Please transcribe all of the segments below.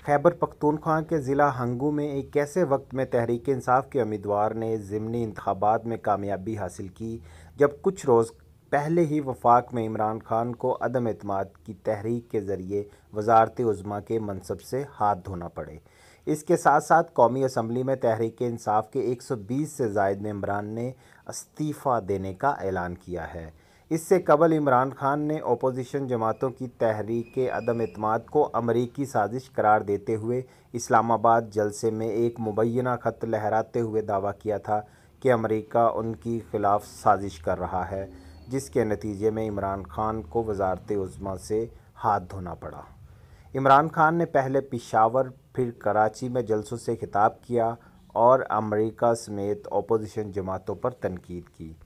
खैबर पख्तूनख्वा के ज़िला हंगू में एक ऐसे वक्त में तहरीक इंसाफ के उम्मीदवार ने ज़िमनी इंतखाबात में कामयाबी हासिल की जब कुछ रोज़ पहले ही वफाक में इमरान खान को अदम एतमाद की तहरीक के ज़रिए वज़ारत उज़्मा के मनसब से हाथ धोना पड़े। इसके साथ साथ कौमी असम्बली में तहरीक इंसाफ के 120 से ज़ायद मेंबरान ने इस्तीफ़ा देने का ऐलान किया है। इससे कबल इमरान खान ने अपोजिशन जमातों की तहरीक अदम एतमाद को अमरीकी साजिश करार देते हुए इस्लामाबाद जलसे में एक मुबैना ख़त लहराते हुए दावा किया था कि अमरीका उनकी खिलाफ साजिश कर रहा है, जिसके नतीजे में इमरान खान को वज़ारत उज़्मा से हाथ धोना पड़ा। इमरान खान ने पहले पेशावर फिर कराची में जलसों से खिताब किया और अमरीका समेत अपोजिशन जमातों पर तनकीद की।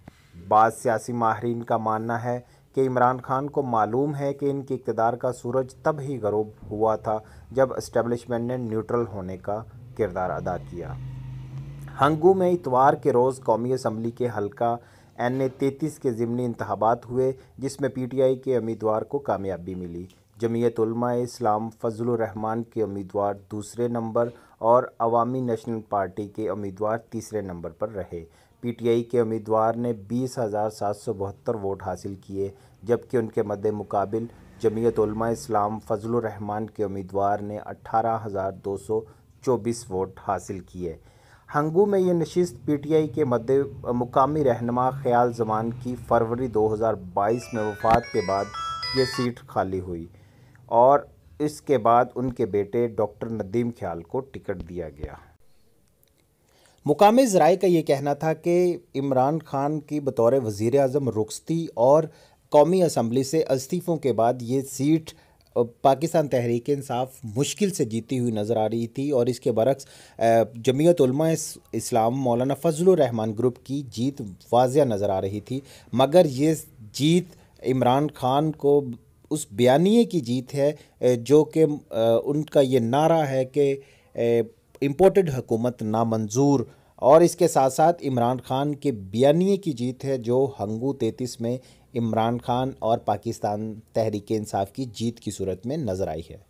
बाज़ सियासी माहिरीन का मानना है कि इमरान खान को मालूम है कि इनके इक़्तिदार का सूरज तब ही ग़रूब हुआ था जब इस्टेब्लिशमेंट ने न्यूट्रल होने का किरदार अदा किया। हंगू में इतवार के रोज़ कौमी असम्बली के हल्का NA 33 के ज़िमनी इंतखाबात हुए, जिसमें PTI के उम्मीदवार को कामयाबी मिली। जमीयत उलमा इस्लाम फजलुर रहमान के उम्मीदवार दूसरे नंबर और अवामी नेशनल पार्टी के उम्मीदवार तीसरे नंबर पर रहे। PTI के उम्मीदवार ने 20,772 वोट हासिल किए, जबकि उनके मद्दे मुकाबिल जमीयत उलमा इस्लाम फजलुर रहमान के उम्मीदवार ने 18,224 वोट हासिल किए। हंगू में ये नशिस्त PTI के मद्दे मुकामी रहनुमा ख्याल जमान की फरवरी 2022 में वफ़ात के बाद ये सीट खाली हुई और इसके बाद उनके बेटे डॉक्टर नदीम ख्याल को टिकट दिया गया। मुकामी ज़राए का ये कहना था कि इमरान खान की बतौर वज़ीर आज़म रुखसती और कौमी असम्बली से इस्तीफ़ों के बाद ये सीट पाकिस्तान तहरीक इंसाफ मुश्किल से जीती हुई नज़र आ रही थी और इसके बरक्स जमीयत उलमा इस्लाम मौलाना फजलुर रहमान ग्रुप की जीत वाज़िया नज़र आ रही थी। मगर ये जीत इमरान खान को उस बयानिए की जीत है जो कि उनका ये नारा है कि इम्पोर्टेड हुकूमत नामंजूर, और इसके साथ साथ इमरान खान के बयानिए की जीत है जो हंगू 33 में इमरान खान और पाकिस्तान तहरीक इंसाफ की जीत की सूरत में नज़र आई है।